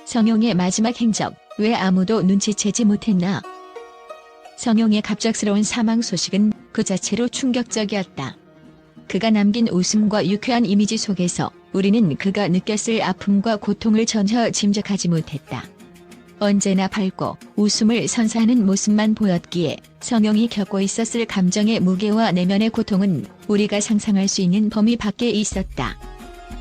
성용의 마지막 행적, 왜 아무도 눈치채지 못했나? 성용의 갑작스러운 사망 소식은 그 자체로 충격적이었다. 그가 남긴 웃음과 유쾌한 이미지 속에서 우리는 그가 느꼈을 아픔과 고통을 전혀 짐작하지 못했다. 언제나 밝고 웃음을 선사하는 모습만 보였기에 성용이 겪고 있었을 감정의 무게와 내면의 고통은 우리가 상상할 수 있는 범위 밖에 있었다.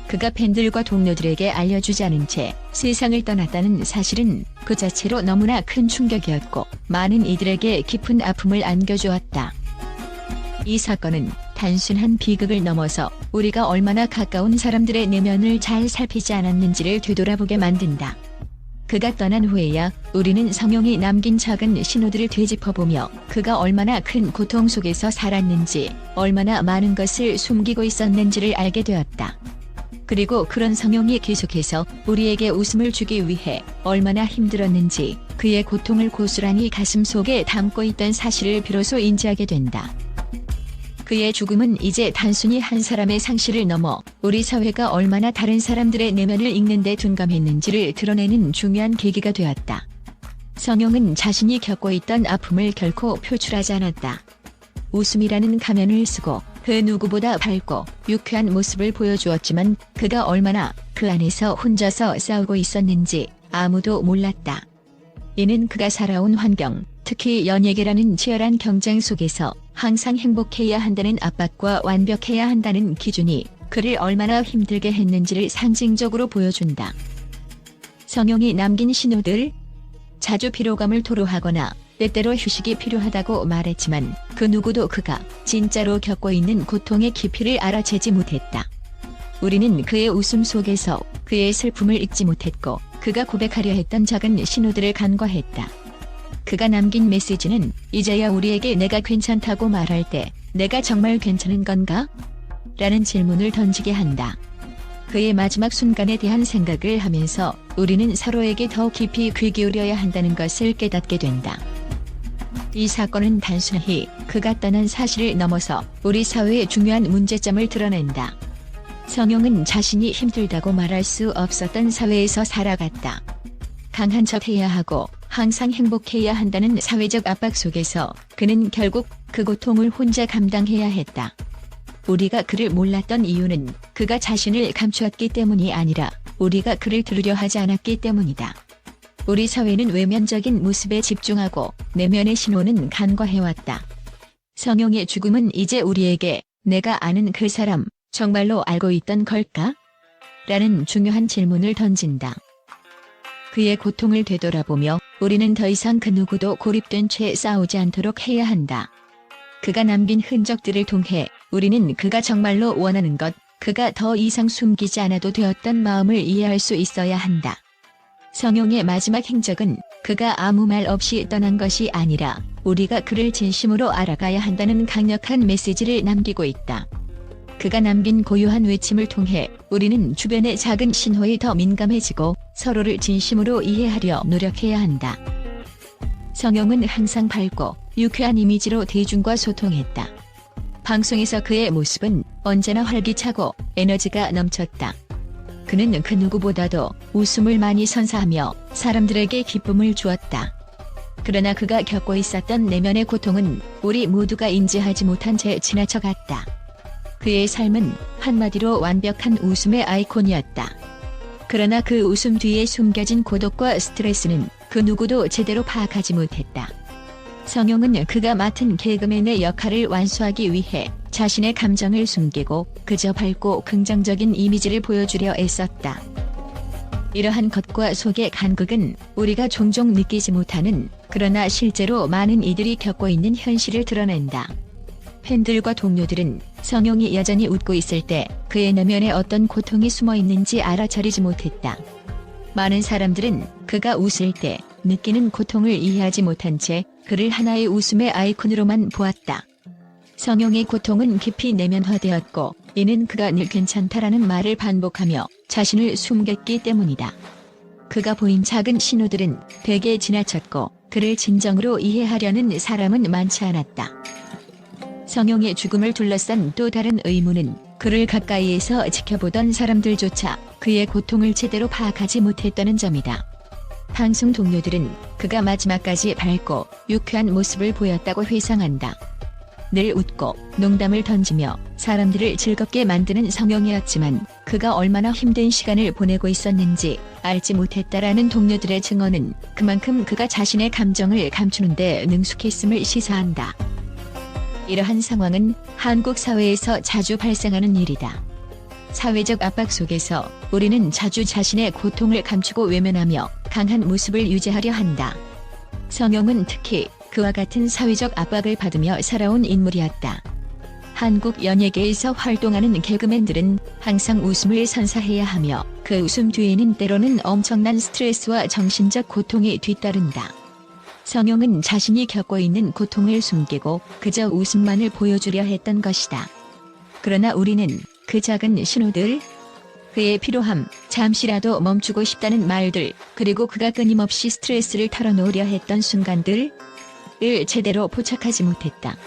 그가 팬들과 동료들에게 알려주지 않은 채 세상을 떠났다는 사실은 그 자체로 너무나 큰 충격이었고 많은 이들에게 깊은 아픔을 안겨주었다. 이 사건은 단순한 비극을 넘어서 우리가 얼마나 가까운 사람들의 내면을 잘 살피지 않았는지를 되돌아보게 만든다. 그가 떠난 후에야 우리는 성용이 남긴 작은 신호들을 되짚어보며 그가 얼마나 큰 고통 속에서 살았는지, 얼마나 많은 것을 숨기고 있었는지를 알게 되었다. 그리고 그런 성용이 계속해서 우리에게 웃음을 주기 위해 얼마나 힘들었는지, 그의 고통을 고스란히 가슴속에 담고 있던 사실을 비로소 인지하게 된다. 그의 죽음은 이제 단순히 한 사람의 상실을 넘어 우리 사회가 얼마나 다른 사람들의 내면을 읽는 데 둔감했는지를 드러내는 중요한 계기가 되었다. 성용은 자신이 겪고 있던 아픔을 결코 표출하지 않았다. 웃음이라는 가면을 쓰고 그 누구보다 밝고 유쾌한 모습을 보여주었지만 그가 얼마나 그 안에서 혼자서 싸우고 있었는지 아무도 몰랐다. 이는 그가 살아온 환경, 특히 연예계라는 치열한 경쟁 속에서 항상 행복해야 한다는 압박과 완벽해야 한다는 기준이 그를 얼마나 힘들게 했는지를 상징적으로 보여준다. 성용이 남긴 신호들, 자주 피로감을 토로하거나 때때로 휴식이 필요하다고 말했지만 그 누구도 그가 진짜로 겪고 있는 고통의 깊이를 알아채지 못했다. 우리는 그의 웃음 속에서 그의 슬픔을 잊지 못했고 그가 고백하려 했던 작은 신호들을 간과했다. 그가 남긴 메시지는 이제야 우리에게 내가 괜찮다고 말할 때 내가 정말 괜찮은 건가? 라는 질문을 던지게 한다. 그의 마지막 순간에 대한 생각을 하면서 우리는 서로에게 더 깊이 귀 기울여야 한다는 것을 깨닫게 된다. 이 사건은 단순히 그가 떠난 사실을 넘어서 우리 사회의 중요한 문제점을 드러낸다. 성용은 자신이 힘들다고 말할 수 없었던 사회에서 살아갔다. 강한 척해야 하고 항상 행복해야 한다는 사회적 압박 속에서 그는 결국 그 고통을 혼자 감당해야 했다. 우리가 그를 몰랐던 이유는 그가 자신을 감추었기 때문이 아니라 우리가 그를 들으려 하지 않았기 때문이다. 우리 사회는 외면적인 모습에 집중하고 내면의 신호는 간과해왔다. 성용의 죽음은 이제 우리에게 내가 아는 그 사람 정말로 알고 있던 걸까? 라는 중요한 질문을 던진다. 그의 고통을 되돌아보며 우리는 더 이상 그 누구도 고립된 채 싸우지 않도록 해야 한다. 그가 남긴 흔적들을 통해 우리는 그가 정말로 원하는 것, 그가 더 이상 숨기지 않아도 되었던 마음을 이해할 수 있어야 한다. 성용의 마지막 행적은 그가 아무 말 없이 떠난 것이 아니라 우리가 그를 진심으로 알아가야 한다는 강력한 메시지를 남기고 있다. 그가 남긴 고요한 외침을 통해 우리는 주변의 작은 신호에 더 민감해지고 서로를 진심으로 이해하려 노력해야 한다. 성용은 항상 밝고 유쾌한 이미지로 대중과 소통했다. 방송에서 그의 모습은 언제나 활기차고 에너지가 넘쳤다. 그는 그 누구보다도 웃음을 많이 선사하며 사람들에게 기쁨을 주었다. 그러나 그가 겪고 있었던 내면의 고통은 우리 모두가 인지하지 못한 채 지나쳐갔다. 그의 삶은 한마디로 완벽한 웃음의 아이콘이었다. 그러나 그 웃음 뒤에 숨겨진 고독과 스트레스는 그 누구도 제대로 파악하지 못했다. 성용은 그가 맡은 개그맨의 역할을 완수하기 위해 자신의 감정을 숨기고 그저 밝고 긍정적인 이미지를 보여주려 애썼다. 이러한 겉과 속의 간극은 우리가 종종 느끼지 못하는, 그러나 실제로 많은 이들이 겪고 있는 현실을 드러낸다. 팬들과 동료들은 성용이 여전히 웃고 있을 때 그의 내면에 어떤 고통이 숨어 있는지 알아차리지 못했다. 많은 사람들은 그가 웃을 때 느끼는 고통을 이해하지 못한 채 그를 하나의 웃음의 아이콘으로만 보았다. 성용의 고통은 깊이 내면화되었고 이는 그가 늘 괜찮다라는 말을 반복하며 자신을 숨겼기 때문이다. 그가 보인 작은 신호들은 되게 지나쳤고 그를 진정으로 이해하려는 사람은 많지 않았다. 성용의 죽음을 둘러싼 또 다른 의문은 그를 가까이에서 지켜보던 사람들조차 그의 고통을 제대로 파악하지 못했다는 점이다. 방송 동료들은 그가 마지막까지 밝고 유쾌한 모습을 보였다고 회상한다. 늘 웃고 농담을 던지며 사람들을 즐겁게 만드는 성형이었지만 그가 얼마나 힘든 시간을 보내고 있었는지 알지 못했다라는 동료들의 증언은 그만큼 그가 자신의 감정을 감추는 데 능숙했음을 시사한다. 이러한 상황은 한국 사회에서 자주 발생하는 일이다. 사회적 압박 속에서 우리는 자주 자신의 고통을 감추고 외면하며 강한 모습을 유지하려 한다. 성형은 특히 그와 같은 사회적 압박을 받으며 살아온 인물이었다. 한국 연예계에서 활동하는 개그맨들은 항상 웃음을 선사해야 하며 그 웃음 뒤에는 때로는 엄청난 스트레스와 정신적 고통이 뒤따른다. 성형은 자신이 겪고 있는 고통을 숨기고 그저 웃음만을 보여주려 했던 것이다. 그러나 우리는 그 작은 신호들, 그의 피로함, 잠시라도 멈추고 싶다는 말들, 그리고 그가 끊임없이 스트레스를 털어놓으려 했던 순간들을 제대로 포착하지 못했다.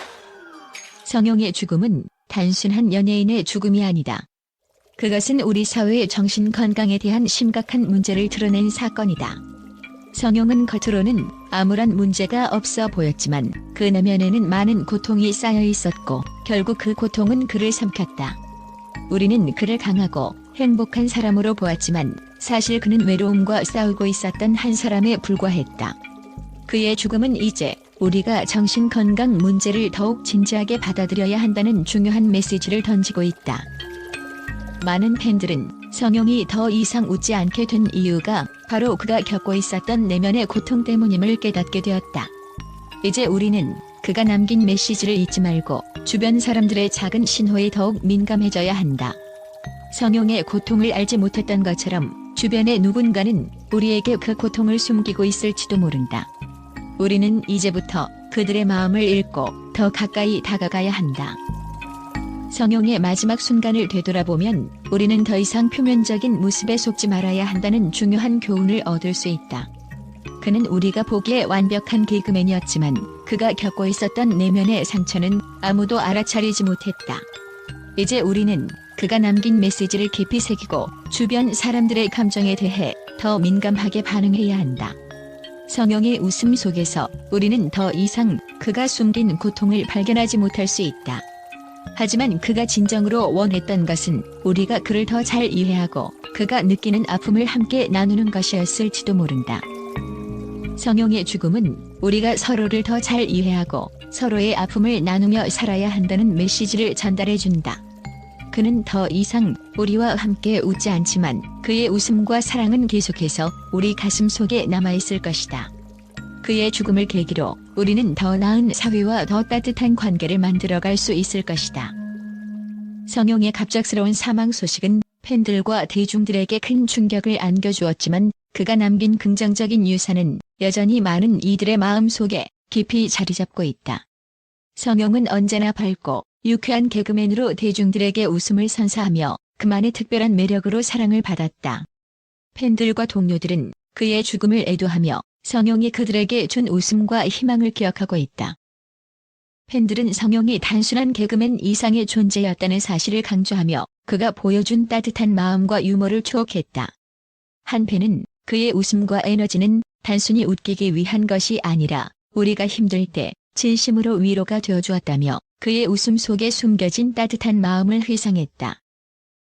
성형의 죽음은 단순한 연예인의 죽음이 아니다. 그것은 우리 사회의 정신건강에 대한 심각한 문제를 드러낸 사건이다. 성형은 겉으로는 아무런 문제가 없어 보였지만 그 내면에는 많은 고통이 쌓여 있었고 결국 그 고통은 그를 삼켰다. 우리는 그를 강하고 행복한 사람으로 보았지만 사실 그는 외로움과 싸우고 있었던 한 사람에 불과했다. 그의 죽음은 이제 우리가 정신건강 문제를 더욱 진지하게 받아들여야 한다는 중요한 메시지를 던지고 있다. 많은 팬들은 성형이 더 이상 웃지 않게 된 이유가 바로 그가 겪고 있었던 내면의 고통 때문임을 깨닫게 되었다. 이제 우리는 그가 남긴 메시지를 잊지 말고 주변 사람들의 작은 신호에 더욱 민감해져야 한다. 성형의 고통을 알지 못했던 것처럼 주변의 누군가는 우리에게 그 고통을 숨기고 있을지도 모른다. 우리는 이제부터 그들의 마음을 읽고 더 가까이 다가가야 한다. 성형의 마지막 순간을 되돌아보면 우리는 더 이상 표면적인 모습에 속지 말아야 한다는 중요한 교훈을 얻을 수 있다. 그는 우리가 보기에 완벽한 개그맨이었지만 그가 겪고 있었던 내면의 상처는 아무도 알아차리지 못했다. 이제 우리는 그가 남긴 메시지를 깊이 새기고 주변 사람들의 감정에 대해 더 민감하게 반응해야 한다. 성형의 웃음 속에서 우리는 더 이상 그가 숨긴 고통을 발견하지 못할 수 있다. 하지만 그가 진정으로 원했던 것은 우리가 그를 더 잘 이해하고 그가 느끼는 아픔을 함께 나누는 것이었을지도 모른다. 성형의 죽음은 우리가 서로를 더 잘 이해하고 서로의 아픔을 나누며 살아야 한다는 메시지를 전달해준다. 그는 더 이상 우리와 함께 웃지 않지만 그의 웃음과 사랑은 계속해서 우리 가슴 속에 남아있을 것이다. 그의 죽음을 계기로 우리는 더 나은 사회와 더 따뜻한 관계를 만들어갈 수 있을 것이다. 성형의 갑작스러운 사망 소식은 팬들과 대중들에게 큰 충격을 안겨주었지만 그가 남긴 긍정적인 유산은 여전히 많은 이들의 마음 속에 깊이 자리잡고 있다. 성형은 언제나 밝고 유쾌한 개그맨으로 대중들에게 웃음을 선사하며 그만의 특별한 매력으로 사랑을 받았다. 팬들과 동료들은 그의 죽음을 애도하며 성형이 그들에게 준 웃음과 희망을 기억하고 있다. 팬들은 성형이 단순한 개그맨 이상의 존재였다는 사실을 강조하며 그가 보여준 따뜻한 마음과 유머를 추억했다. 한 팬은 그의 웃음과 에너지는 단순히 웃기기 위한 것이 아니라 우리가 힘들 때 진심으로 위로가 되어주었다며 그의 웃음 속에 숨겨진 따뜻한 마음을 회상했다.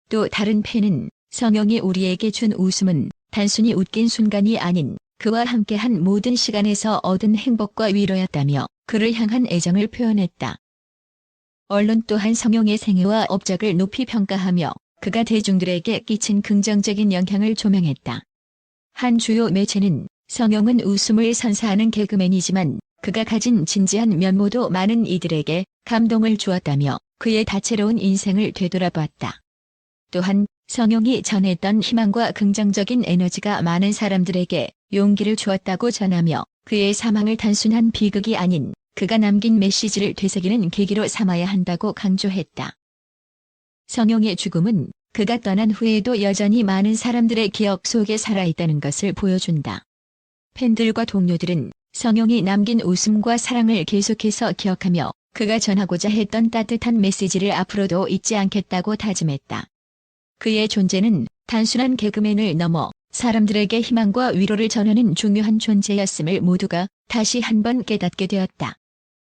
또 다른 팬은 성형이 우리에게 준 웃음은 단순히 웃긴 순간이 아닌 그와 함께한 모든 시간에서 얻은 행복과 위로였다며 그를 향한 애정을 표현했다. 언론 또한 성형의 생애와 업적을 높이 평가하며 그가 대중들에게 끼친 긍정적인 영향을 조명했다. 한 주요 매체는 성형은 웃음을 선사하는 개그맨이지만 그가 가진 진지한 면모도 많은 이들에게 감동을 주었다며 그의 다채로운 인생을 되돌아보았다. 또한 성형이 전했던 희망과 긍정적인 에너지가 많은 사람들에게 용기를 주었다고 전하며 그의 사망을 단순한 비극이 아닌 그가 남긴 메시지를 되새기는 계기로 삼아야 한다고 강조했다. 성형의 죽음은 그가 떠난 후에도 여전히 많은 사람들의 기억 속에 살아있다는 것을 보여준다. 팬들과 동료들은 성형이 남긴 웃음과 사랑을 계속해서 기억하며 그가 전하고자 했던 따뜻한 메시지를 앞으로도 잊지 않겠다고 다짐했다. 그의 존재는 단순한 개그맨을 넘어 사람들에게 희망과 위로를 전하는 중요한 존재였음을 모두가 다시 한번 깨닫게 되었다.